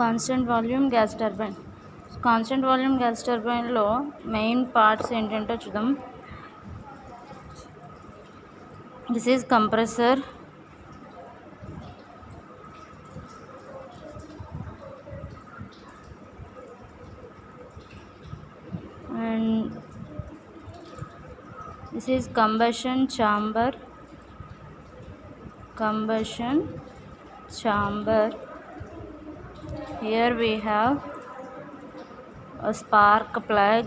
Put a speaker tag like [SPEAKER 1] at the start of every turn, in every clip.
[SPEAKER 1] Constant volume gas turbine. Constant volume gas టర్బైన్లో main parts ఏంటంటే చూద్దాం. This is compressor, and this is combustion chamber. Here we have a spark plug,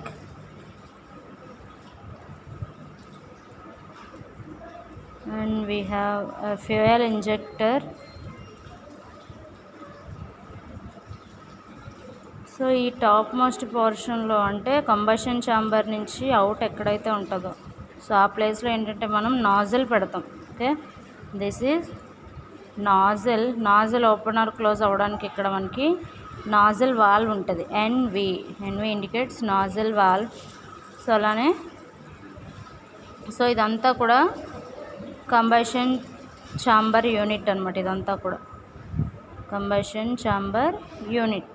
[SPEAKER 1] and we have a fuel injector. So ఈ top most పోర్షన్లో అంటే combustion chamber నుంచి out ఎక్కడైతే ఉంటుందో so ఆ ప్లేస్లో ఏంటంటే మనం నాజిల్ పెడతాం. Okay, this is nozzle opener close అవ్వడానికి ఇక్కడ మనకి నాజిల్ వాల్వ్ ఉంటుంది. NV indicates nozzle valve. So అలానే సో ఇదంతా కూడా కంబషన్ ఛాంబర్ యూనిట్ అనమాట. ఇదంతా కూడా combustion chamber unit.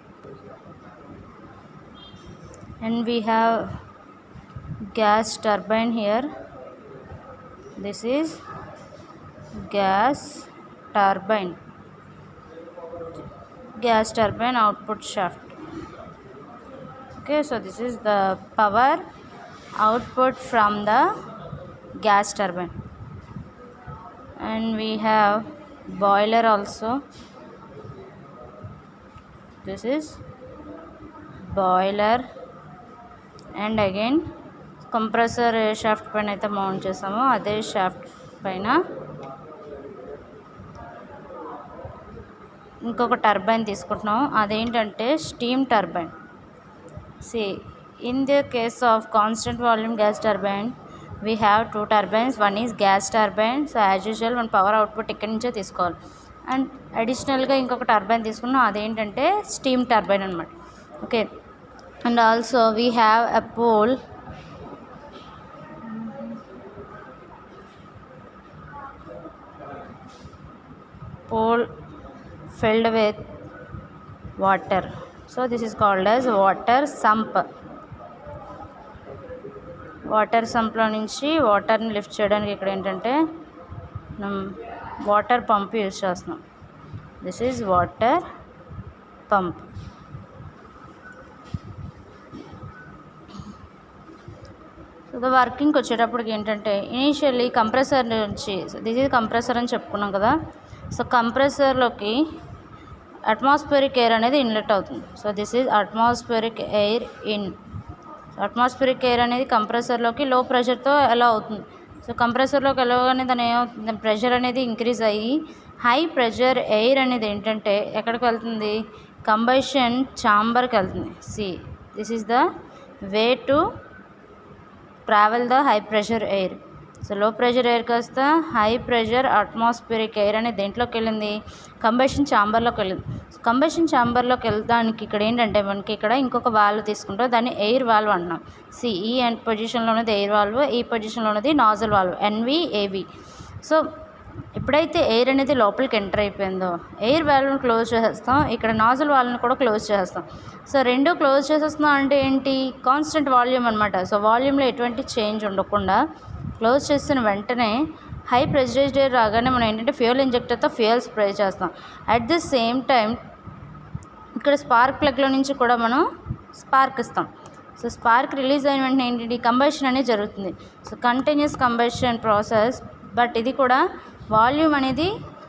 [SPEAKER 1] And we have gas turbine here. This is gas turbine output shaft. Okay, so this is the power output from the gas turbine. And we have boiler also. This is boiler. And again compressor shaft పైన అయితే mount చేసామో అదే shaft పైన ఇంకొక turbine తీసుకుంటున్నాం. అదేంటంటే steam turbine. See in the case of constant volume gas turbine we have 2 turbines. One is gas turbine. So as usual మన power output ఇక్కడి నుంచే తీసుకోవాలి. అండ్ అడిషనల్గా ఇంకొక టర్బైన్ తీసుకున్నాం, అదేంటంటే స్టీమ్ టర్బైన్ అనమాట. Okay, and also we have a pole filled with water. So this is called as water sump. Water సంప్లో నుంచి వాటర్ని లిఫ్ట్ చేయడానికి ఇక్కడ ఏంటంటే వాటర్ పంప్ యూజ్ చేస్తున్నాం. This is water pump. So the వర్కింగ్కి వచ్చేటప్పటికి ఏంటంటే ఇనీషియల్లీ కంప్రెసర్ నుంచి దిస్ ఈజ్ కంప్రెసర్ అని చెప్పుకున్నాం కదా. సో కంప్రెసర్లోకి అట్మాస్ఫియరిక్ ఎయిర్ అనేది ఇన్లెట్ అవుతుంది. So this is atmospheric air in. Atmospheric air అనేది కంప్రెసర్లోకి లో ప్రెషర్తో ఎలా అవుతుంది. సో కంప్రెసర్లోకి వెళ్ళగానే దాని ఏమవుతుంది, ప్రెషర్ అనేది ఇంక్రీజ్ అయ్యి హై ప్రెషర్ ఎయిర్ అనేది ఏంటంటే ఎక్కడికి వెళ్తుంది, కంబషన్ ఛాంబర్కి వెళ్తుంది. See this is the way to travel the high pressure air. So లో ప్రెషర్ ఎయిర్ కాస్త హై ప్రెషర్ అట్మాస్ఫియరిక్ ఎయిర్ అనేది దేంట్లోకి వెళ్ళింది, కంబషన్ ఛాంబర్లోకి వెళ్ళింది. కంబషన్ ఛాంబర్లోకి వెళ్ళడానికి ఇక్కడ ఏంటంటే మనకి ఇక్కడ ఇంకొక వాల్వ్ తీసుకుంటాం, దాన్ని ఎయిర్ వాల్వ్ అంటున్నాం. సి ఈ పొజిషన్లో ఉన్నది ఎయిర్ వాల్వ్, ఈ పొజిషన్లో ఉన్నది నాజిల్ వాల్వ్, ఎన్విఏవి. సో ఎప్పుడైతే ఎయిర్ అనేది లోపలికి ఎంటర్ అయిపోయిందో ఎయిర్ వాల్వ్ని క్లోజ్ చేసేస్తాం, ఇక్కడ నాజిల్ వాల్వ్ని కూడా క్లోజ్ చేసేస్తాం. సో రెండు క్లోజ్ చేసేస్తున్నాం అంటే ఏంటి, కాన్స్టెంట్ వాల్యూమ్ అనమాట. సో వాల్యూమ్లో ఎటువంటి చేంజ్ ఉండకుండా క్లోజ్ చేసిన వెంటనే హై ప్రెషరైజ్డ్ ఎయిర్ రాగానే మనం ఏంటంటే ఫ్యూయల్ ఇంజెక్టర్తో ఫ్యూయల్ స్ప్రే చేస్తాం. అట్ ది సేమ్ టైం ఇక్కడ స్పార్క్ ప్లగ్లో నుంచి కూడా మనం స్పార్క్ ఇస్తాం. సో స్పార్క్ రిలీజ్ అయిన వెంటనే ఏంటి, కంబషన్ అనేది జరుగుతుంది. So continuous combustion process. But ఇది కూడా వాల్యూమ్ అనేది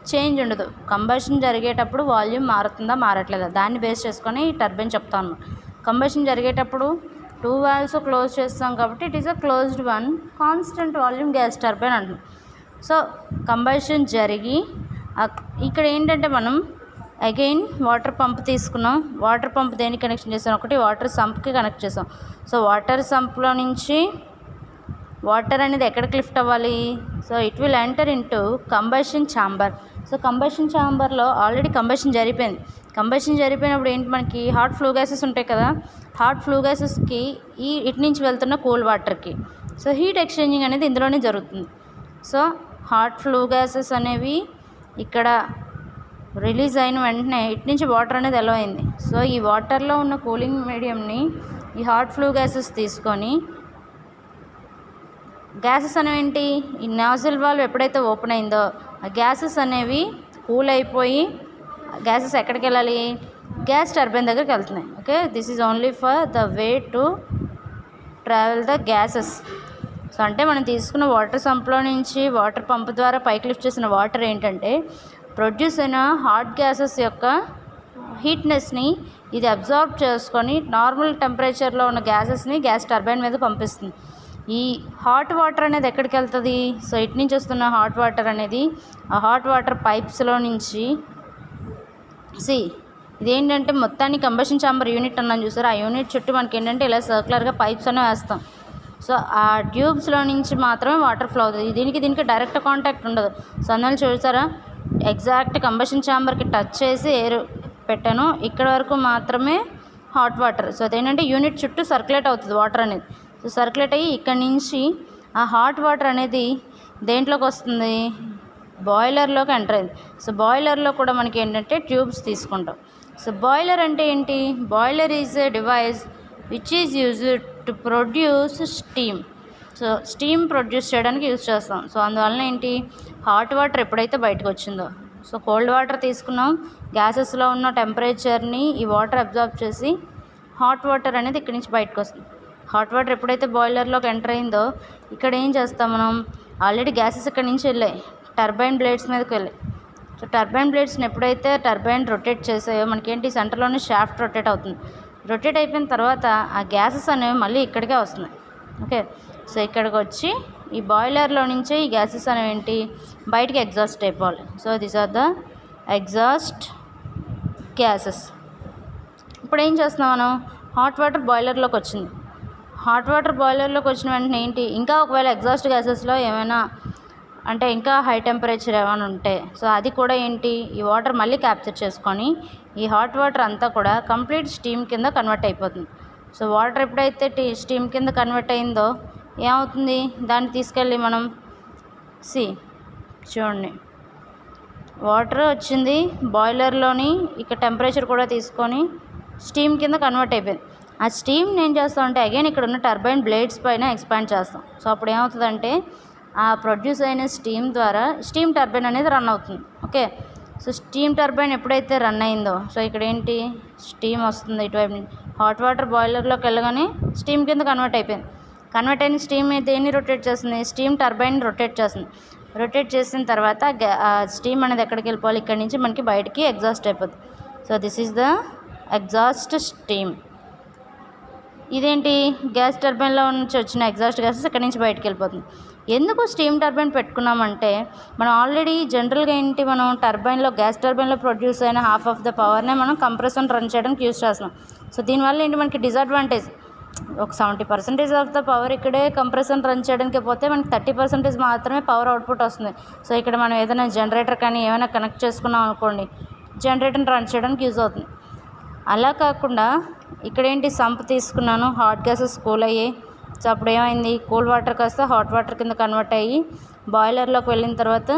[SPEAKER 1] చేంజ్ ఉండదు. కంబషన్ జరిగేటప్పుడు వాల్యూమ్ మారుతుందా మారట్లేదా దాన్ని బేస్ చేసుకొని ఈ టర్బైన్ చెప్తాను. కంబషన్ జరిగేటప్పుడు 2 వాల్వ్స్ క్లోజ్ చేస్తాం కాబట్టి it is a closed one constant volume gas turbine అంటాం. సో కంబషన్ జరిగి ఇక్కడ ఏంటంటే మనం అగైన్ వాటర్ పంప్ తీసుకున్నాం. వాటర్ పంప్ దేనికి కనెక్షన్ చేసాం, ఒకటి వాటర్ సంప్కి కనెక్ట్ చేసాం. సో వాటర్ సంప్లో నుంచి వాటర్ అనేది ఎక్కడికి లిఫ్ట్ అవ్వాలి, so it will enter into combustion chamber. So combustion ఛాంబర్లో ఆల్రెడీ కంబషన్ జరిగిపోయింది. కంబషన్ జరిగిపోయినప్పుడు ఏంటి, మనకి హాట్ ఫ్లూ గ్యాసెస్ ఉంటాయి కదా, హాట్ ఫ్లూ గ్యాసెస్కి ఇటు నుంచి వెళ్తున్న కూల్ వాటర్కి సో హీట్ ఎక్స్చేంజింగ్ అనేది ఇందులోనే జరుగుతుంది. సో హాట్ ఫ్లూ గ్యాసెస్ అనేవి ఇక్కడ రిలీజ్ అయిన వెంటనే ఇటు నుంచి వాటర్ అనేది ఎలో అయింది. సో ఈ వాటర్లో ఉన్న కూలింగ్ మీడియంని ఈ హాట్ ఫ్లూ గ్యాసెస్ తీసుకొని, గ్యాసెస్ అనేవి ఈ నాజిల్ వాల్వ్ ఎప్పుడైతే ఓపెన్ అయిందో ఆ గ్యాసెస్ అనేవి కూల్ అయిపోయి గ్యాసెస్ ఎక్కడికి వెళ్ళాలి, గ్యాస్ టర్బైన్ దగ్గరికి వెళ్తున్నాయి. Okay, this is only for the way to travel the gases. So అంటే మనం తీసుకున్న వాటర్ సంప్లో నుంచి వాటర్ పంప్ ద్వారా పైకి లిఫ్ట్ చేసిన వాటర్ ఏంటంటే ప్రొడ్యూస్ అయిన హాట్ గ్యాసెస్ యొక్క హీట్నెస్ని ఇది అబ్జార్బ్ చేసుకొని నార్మల్ టెంపరేచర్లో ఉన్న గ్యాసెస్ని గ్యాస్ టర్బైన్ మీద పంపిస్తుంది. ఈ హాట్ వాటర్ అనేది ఎక్కడికి వెళ్తుంది, సో ఇటు నుంచి వస్తున్న హాట్ వాటర్ అనేది ఆ హాట్ వాటర్ పైప్స్లో నుంచి ఇదేంటంటే మొత్తాన్ని కంబషన్ ఛాంబర్ యూనిట్ అన్నాను చూసారు, ఆ యూనిట్ చుట్టూ మనకి ఏంటంటే ఇలా సర్క్యులర్గా పైప్స్ అనేవి వేస్తాం. సో ఆ ట్యూబ్స్లో నుంచి మాత్రమే వాటర్ ఫ్లో అవుతుంది. దీనికి డైరెక్ట్ కాంటాక్ట్ ఉండదు. సో అందువల్ల చూసారా ఎగ్జాక్ట్ కంబషన్ ఛాంబర్కి టచ్ చేసి ఎయిర్ పెట్టాను, ఇక్కడ వరకు మాత్రమే హాట్ వాటర్. సో అదేంటంటే యూనిట్ చుట్టూ సర్క్యులేట్ అవుతుంది వాటర్ అనేది. సో సర్క్యులేట్ అయ్యి ఇక్కడ నుంచి ఆ హాట్ వాటర్ అనేది దేంట్లోకి వస్తుంది, బాయిలర్లోకి ఎంటర్ అయింది. సో బాయిలర్లో కూడా మనకి ఏంటంటే ట్యూబ్స్ తీసుకుంటాం. సో బాయిలర్ అంటే ఏంటి, boiler is a device which is used to produce steam. So steam produce చేయడానికి యూజ్ చేస్తాం. సో అందువలన ఏంటి, హాట్ వాటర్ ఎప్పుడైతే బయటకు వచ్చిందో, సో కోల్డ్ వాటర్ తీసుకున్నాం, గ్యాసెస్లో ఉన్న టెంపరేచర్ని ఈ వాటర్ అబ్జార్బ్ చేసి హాట్ వాటర్ అనేది ఇక్కడి నుంచి బయటకు వస్తుంది. హాట్ వాటర్ ఎప్పుడైతే బాయిలర్లోకి ఎంటర్ అయిందో ఇక్కడ ఏం చేస్తాం మనం, ఆల్రెడీ గ్యాసెస్ ఇక్కడ నుంచి వెళ్ళాయి టర్బైన్ బ్లేడ్స్ మీదకి వెళ్ళాయి. సో టర్బైన్ బ్లేడ్స్ని ఎప్పుడైతే టర్బైన్ రొటేట్ చేసాయో మనకేంటి సెంటర్లోనే షాఫ్ట్ రొటేట్ అవుతుంది. రొటేట్ అయిపోయిన తర్వాత ఆ గ్యాసెస్ అనేవి మళ్ళీ ఇక్కడికే వస్తున్నాయి. ఓకే, సో ఇక్కడికి వచ్చి ఈ బాయిలర్లో నుంచే ఈ గ్యాసెస్ అనేవి ఏంటి బయటికి ఎగ్జాస్ట్ అయిపోవాలి. So these are the exhaust gases. ఇప్పుడు ఏం చేస్తున్నాం మనం, హాట్ వాటర్ బాయిలర్లోకి వచ్చింది. హాట్ వాటర్ బాయిలర్లోకి వచ్చిన వెంటనే ఏంటి, ఇంకా ఒకవేళ ఎగ్జాస్ట్ గ్యాసెస్లో ఏమైనా అంటే ఇంకా హై టెంపరేచర్ ఏమైనా ఉంటే సో అది కూడా ఏంటి ఈ వాటర్ మళ్ళీ క్యాప్చర్ చేసుకొని ఈ హాట్ వాటర్ అంతా కూడా కంప్లీట్ స్టీమ్ కింద కన్వర్ట్ అయిపోతుంది. సో వాటర్ ఎప్పుడైతే స్టీమ్ కింద కన్వర్ట్ అయిందో ఏమవుతుంది, దాన్ని తీసుకెళ్ళి మనం చూడండి వాటర్ వచ్చింది బాయిలర్లోని, ఇక టెంపరేచర్ కూడా తీసుకొని స్టీమ్ కింద కన్వర్ట్ అయిపోయింది. ఆ స్టీమ్ని ఏం చేస్తామంటే అగైన్ ఇక్కడ ఉన్న టర్బైన్ బ్లేడ్స్ పైన ఎక్స్పాండ్ చేస్తాం. సో అప్పుడు ఏమవుతుందంటే ఆ ప్రొడ్యూస్ అయిన స్టీమ్ ద్వారా స్టీమ్ టర్బైన్ అనేది రన్ అవుతుంది. ఓకే, సో స్టీమ్ టర్బైన్ ఎప్పుడైతే రన్ అయిందో సో ఇక్కడ ఏంటి స్టీమ్ వస్తుంది ఇటువైపు నుంచి, హాట్ వాటర్ బాయిలర్లోకి వెళ్ళగానే స్టీమ్ కింద కన్వర్ట్ అయిపోయింది. కన్వర్ట్ అయిన స్టీమ్ దేన్ని రొటేట్ చేస్తుంది, స్టీమ్ టర్బైన్ రొటేట్ చేస్తుంది. రొటేట్ చేసిన తర్వాత స్టీమ్ అనేది ఎక్కడికి వెళ్ళిపోవాలి, ఇక్కడ నుంచి మనకి బయటికి ఎగ్జాస్ట్ అయిపోతుంది. So this is the exhaust steam. ఇదేంటి గ్యాస్ టర్బైన్లో నుంచి వచ్చిన ఎగ్జాస్ట్ గ్యాసెస్ ఇక్కడ నుంచి బయటకు వెళ్ళిపోతుంది. ఎందుకు స్టీమ్ టర్బైన్ పెట్టుకున్నామంటే మనం ఆల్రెడీ జనరల్గా ఏంటి మనం టర్బైన్లో గ్యాస్ టర్బైన్లో ప్రొడ్యూస్ అయిన హాఫ్ ఆఫ్ ద పవర్నే మనం కంప్రెసర్ని రన్ చేయడానికి యూజ్ చేస్తున్నాం. సో దీనివల్ల ఏంటి మనకి డిసడ్వాంటేజ్, ఒక 70% ఆఫ్ ద పవర్ ఇక్కడే కంప్రెసర్ని రన్ చేయడానికి పోతే మనకి 30% మాత్రమే పవర్ అవుట్పుట్ వస్తుంది. సో ఇక్కడ మనం ఏదైనా జనరేటర్ కానీ ఏమైనా కనెక్ట్ చేసుకున్నాం అనుకోండి, జనరేటర్ని రన్ చేయడానికి యూజ్ అవుతుంది. అలా కాకుండా ఇక్కడేంటి సంప్ తీసుకున్నాను, హాట్ గ్యాసెస్ కూల్ అయ్యాయి. సో అప్పుడు ఏమైంది, కూల్ వాటర్ కాస్త హాట్ వాటర్ కింద కన్వర్ట్ అయ్యి బాయిలర్లోకి వెళ్ళిన తర్వాత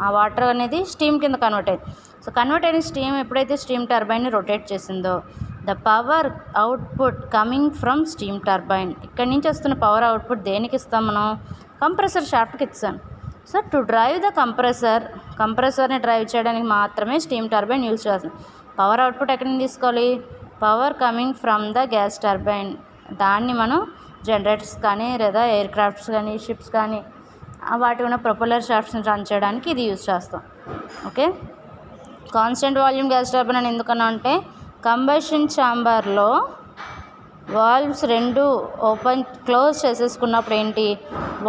[SPEAKER 1] ఆ వాటర్ అనేది స్టీమ్ కింద కన్వర్ట్ అయ్యింది. సో కన్వర్ట్ అయిన స్టీమ్ ఎప్పుడైతే స్టీమ్ టర్బైన్ని రొటేట్ చేసిందో the power output coming from steam turbine, ఇక్కడి నుంచి వస్తున్న పవర్ అవుట్పుట్ దేనికి ఇస్తాం మనం, కంప్రెసర్ షాఫ్ట్కి ఇస్తాం. సో టు డ్రైవ్ ద కంప్రెసర్ని డ్రైవ్ చేయడానికి మాత్రమే స్టీమ్ టర్బైన్ యూజ్ చేస్తాం. పవర్ అవుట్పుట్ ఎక్కడి నుంచి తీసుకోవాలి, power coming from the gas turbine, దాన్ని మనం జనరేటర్స్ కానీ లేదా ఎయిర్ క్రాఫ్ట్స్ కానీ షిప్స్ కానీ వాటి ఉన్న ప్రొపెల్లర్ షాఫ్ట్స్ని రన్ చేయడానికి ఇది యూజ్ చేస్తాం. Okay, constant volume gas turbine అని ఎందుకన్నా అంటే కంబషన్ ఛాంబర్లో వాల్వ్స్ రెండు ఓపెన్ క్లోజ్ చేసేసుకున్నప్పుడు ఏంటి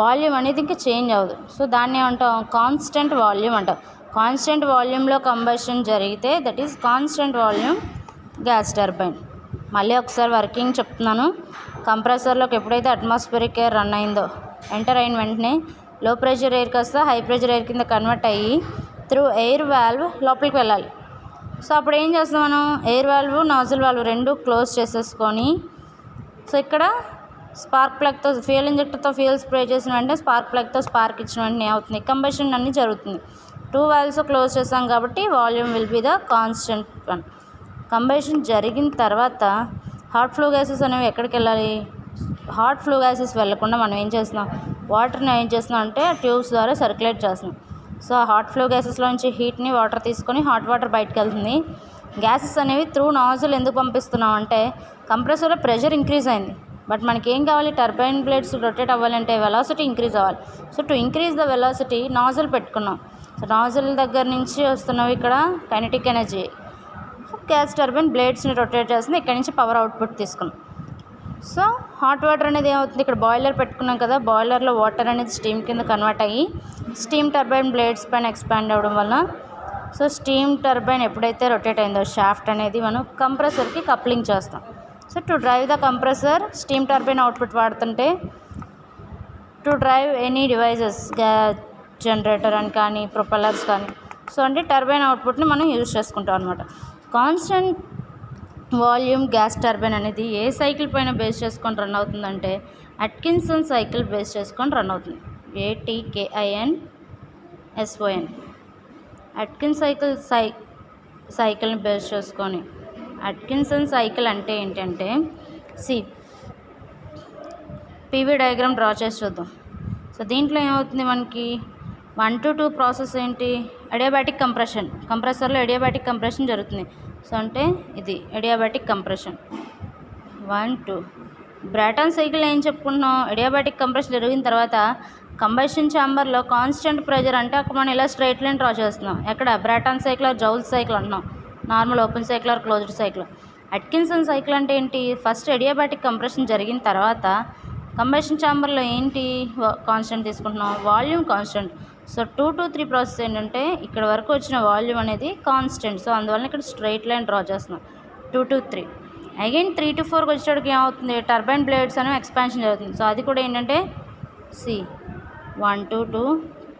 [SPEAKER 1] వాల్యూమ్ అనేది ఇంకా చేంజ్ అవ్వదు. సో దాన్ని ఏమంటాం, కాన్స్టెంట్ వాల్యూమ్ అంటాం. కాన్స్టెంట్ వాల్యూమ్లో కంబషన్ జరిగితే that is constant volume gas turbine. మళ్ళీ ఒకసారి వర్కింగ్ చెప్తున్నాను. కంప్రెసర్లోకి ఎప్పుడైతే అట్మాస్ఫిరిక్ ఎయిర్ రన్ అయిందో ఎంటర్ అయిన వెంటనే లో ప్రెషర్ ఎయిర్ కాస్త హై ప్రెషర్ ఎయిర్ కింద కన్వర్ట్ అయ్యి త్రూ ఎయిర్ వాల్వ్ లోపలికి వెళ్ళాలి. సో అప్పుడు ఏం చేస్తాం మనం, ఎయిర్ వాల్వ్ నాజిల్ వాల్వ్ రెండు క్లోజ్ చేసేసుకొని సో ఇక్కడ స్పార్క్ ప్లగ్తో ఫ్యూయల్ ఇంజెక్టర్తో ఫ్యూయల్ స్ప్రే చేసిన వెంటనే స్పార్క్ ప్లగ్తో స్పార్క్ ఇచ్చిన వెంటనే ఏమవుతుంది, కంబషన్ అన్నీ జరుగుతుంది. 2 వాల్వ్స్ క్లోజ్ చేసాం కాబట్టి volume will be the constant one. Combustion జరిగిన తర్వాత హాట్ ఫ్లో గ్యాసెస్ అనేవి ఎక్కడికి వెళ్ళాలి? హాట్ ఫ్లో గ్యాసెస్ వెళ్ళకుండా మనం ఏం చేస్తున్నాం, వాటర్ని ఏం చేస్తున్నాం అంటే ట్యూబ్స్ ద్వారా సర్క్యులేట్ చేస్తున్నాం. సో హాట్ ఫ్లో గ్యాసెస్లోంచి హీట్ని వాటర్ తీసుకొని హాట్ వాటర్ బయటకు వెళ్తుంది. గ్యాసెస్ అనేవి త్రూ నాజిల్ ఎందుకు పంపిస్తున్నాం అంటే కంప్రెసర్లో ప్రెషర్ ఇంక్రీజ్ అయింది, బట్ మనకి ఏం కావాలి, టర్బైన్ బ్లేడ్స్ రొటేట్ అవ్వాలంటే వెలాసిటీ ఇంక్రీజ్ అవ్వాలి. So to increase the velocity nozzle పెట్టుకున్నాం. సో నాజిల్ దగ్గర నుంచి వస్తున్నవి ఇక్కడ కైనెటిక్ ఎనర్జీ, గ్యాస్ టర్బైన్ బ్లేడ్స్ని రొటేట్ చేస్తుంది, ఇక్కడ నుంచి పవర్ అవుట్పుట్ తీసుకున్నాం. సో హాట్ వాటర్ అనేది ఏమవుతుంది, ఇక్కడ బాయిలర్ పెట్టుకున్నాం కదా, బాయిలర్లో వాటర్ అనేది స్టీమ్ కింద కన్వర్ట్ అయ్యి స్టీమ్ టర్బైన్ బ్లేడ్స్ పైన ఎక్స్పాండ్ అవ్వడం వల్ల, సో స్టీమ్ టర్బైన్ ఎప్పుడైతే రొటేట్ అయిందో షాఫ్ట్ అనేది మనం కంప్రెసర్కి కప్లింగ్ చేస్తాం. So to drive the compressor steam turbine output వాడుతుంటే to drive any devices generator అని కానీ ప్రొపెల్లర్స్ కానీ, సో అంటే టర్బైన్ అవుట్పుట్ని మనం యూజ్ చేసుకుంటాం అనమాట. కాన్స్టెంట్ వాల్యూమ్ గ్యాస్ టర్బైన్ అనేది ఏ సైకిల్ పైన బేస్ చేసుకొని రన్ అవుతుందంటే అట్కిన్సన్ సైకిల్ బేస్ చేసుకొని రన్ అవుతుంది. ATKINSON అట్కిన్ సైకిల్ని బేస్ చేసుకొని. అట్కిన్సన్ సైకిల్ అంటే ఏంటంటే పీవీ డయాగ్రామ్ డ్రా చేసి చూద్దాం. సో దీంట్లో ఏమవుతుంది, మనకి 1 to 2 ప్రాసెస్ ఏంటి, అడియాబాటిక్ కంప్రెషన్. కంప్రెసర్లో అడియాబాటిక్ కంప్రెషన్ జరుగుతుంది. సో అంటే ఇది అడియాబాటిక్ కంప్రెషన్ 1 2. బ్రాటన్ సైకిల్ ఏం చెప్పుకుంటున్నాం, అడియాబాటిక్ కంప్రెషన్ జరిగిన తర్వాత కంబషన్ ఛాంబర్లో కాన్స్టెంట్ ప్రెజర్ అంటే అక్కడ మనం ఇలా స్ట్రైట్ లైన్ డ్రా చేస్తున్నాం. ఎక్కడ Brayton cycle or Joule cycle అంటున్నాం, normal open cycle or closed cycle. Atkinson cycle అంటే ఏంటి, ఫస్ట్ అడియాబాటిక్ కంప్రెషన్ జరిగిన తర్వాత కంబషన్ ఛాంబర్లో ఏంటి కాన్స్టెంట్ తీసుకుంటున్నాం, volume constant. So 2 to 3 process ఏంటంటే ఇక్కడ వరకు వచ్చిన వాల్యూమ్ అనేది కాన్స్టెంట్. సో అందువల్ల ఇక్కడ స్ట్రైట్ లైన్ డ్రా చేస్తున్నాం 2 to 3. అగైన్ 3 to 4 వచ్చేటికి ఏమవుతుంది, టర్బైన్ బ్లేడ్స్ అనేవి ఎక్స్పాన్షన్ జరుగుతుంది. సో అది కూడా ఏంటంటే 1 to 2,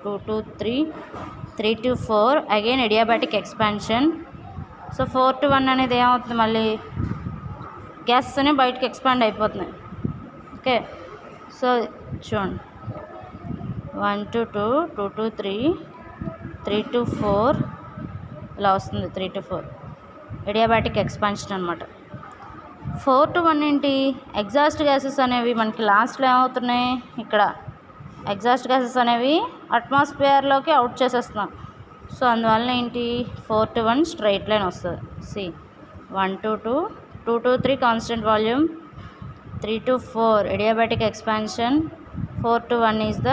[SPEAKER 1] 2 to 3, 3 to 4 again adiabatic expansion. So 4 to 1 అనేది ఏమవుతుంది, మళ్ళీ గ్యాసెస్ అనేవి బయటకు ఎక్స్పాండ్ అయిపోతున్నాయి. ఓకే, సో చూడండి 1 to 2, 2 to 3, 3 to 4 ఇలా వస్తుంది. 3 to 4 అడియాబాటిక్ ఎక్స్పాన్షన్ అనమాట. 4 to 1 ఏంటి, ఎగ్జాస్ట్ గ్యాసెస్ అనేవి మనకి లాస్ట్లో ఏమవుతున్నాయి, ఇక్కడ ఎగ్జాస్ట్ గ్యాసెస్ అనేవి అట్మాస్ఫియర్లోకి అవుట్ చేసేస్తున్నాం. సో అందువల్ల ఏంటి 4 to 1 స్ట్రైట్ లైన్ వస్తుంది. 1 to 2, 2 to 3 constant volume, 3 to 4 adiabatic expansion, 4 to 1 is the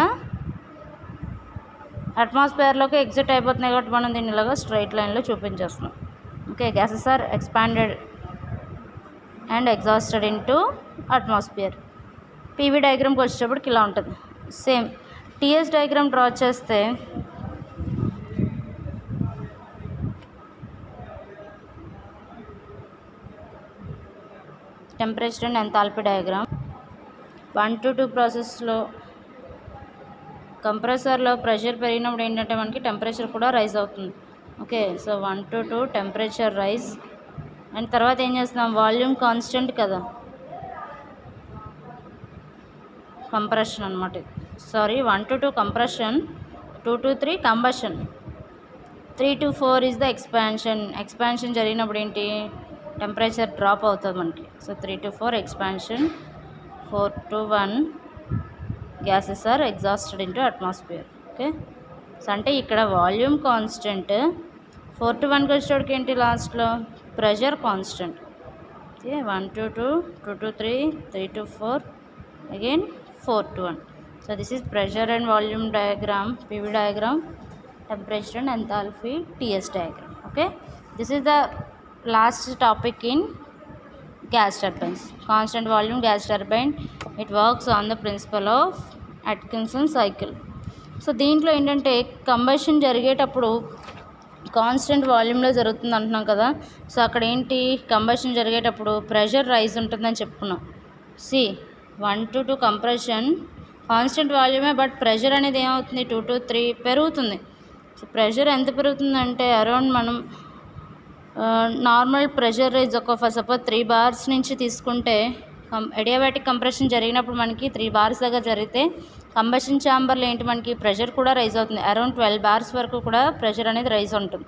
[SPEAKER 1] అట్మాస్ఫియర్లోకి ఎగ్జిట్ అయిపోతున్నాయి కాబట్టి మనం దీన్ని ఇలాగా స్ట్రైట్ లైన్లో చూపించేస్తున్నాం. Okay, gases are expanded and exhausted into atmosphere. PV డయాగ్రామ్కి వచ్చేటప్పటికి ఇలా ఉంటుంది. సేమ్ టీఎస్ డయాగ్రామ్ డ్రా చేస్తే టెంపరేచర్ అండ్ ఎంథాల్పీ డయాగ్రామ్. 1 to 2 ప్రాసెస్లో కంప్రెసర్లో ప్రెషర్ పెరిగినప్పుడు ఏంటంటే మనకి టెంపరేచర్ కూడా రైజ్ అవుతుంది. Okay, so 1 to 2 temperature rise and తర్వాత ఏం చేస్తున్నాం, వాల్యూమ్ కాన్స్టెంట్ కదా, కంప్రెషన్ అనమాట. 1 to 2 compression, 2 to 3 combustion, 3 to 4 is the expansion. Expansion జరిగినప్పుడు ఏంటి, టెంపరేచర్ డ్రాప్ అవుతుంది మనకి. సో 3 to 4 expansion, 4 to 1 gases are exhausted into atmosphere. Okay, so అంటే ఇక్కడ వాల్యూమ్ కాన్స్టెంట్, 4 to 1కి వచ్చేటోడికి ఏంటి లాస్ట్లో pressure constant. Okay, 1 to 2, 2 to 3, 3 to 4 again 4 to 1. So this is pressure and volume diagram, PV diagram, temperature and enthalpy, TS diagram. Okay, this is the last topic in gas turbines. Constant volume gas turbine, it works on the principle of Atkinson cycle. So దీంట్లో ఏంటంటే combustion జరిగేటప్పుడు constant వాల్యూమ్లో జరుగుతుంది అంటున్నాం కదా. So అక్కడ ఏంటి, combustion జరిగేటప్పుడు ప్రెషర్ రైజ్ ఉంటుందని చెప్పుకున్నాం. 1 to 2 కంప్రెషన్ కాన్స్టెంట్ వాల్యూమే, బట్ ప్రెషర్ అనేది ఏమవుతుంది 2 to 3 పెరుగుతుంది. సో ప్రెషర్ ఎంత పెరుగుతుందంటే అరౌండ్ మనం నార్మల్ ప్రెషర్ రైజ్ ఒక సపోజ్ 3 bars నుంచి తీసుకుంటే అడియాబాటిక్ కంప్రెషన్ జరిగినప్పుడు మనకి 3 bars దగ్గర జరిగితే కంబషన్ ఛాంబర్లో ఏంటి మనకి ప్రెషర్ కూడా రైజ్ అవుతుంది, అరౌండ్ 12 bars వరకు కూడా ప్రెషర్ అనేది రైజ్ ఉంటుంది.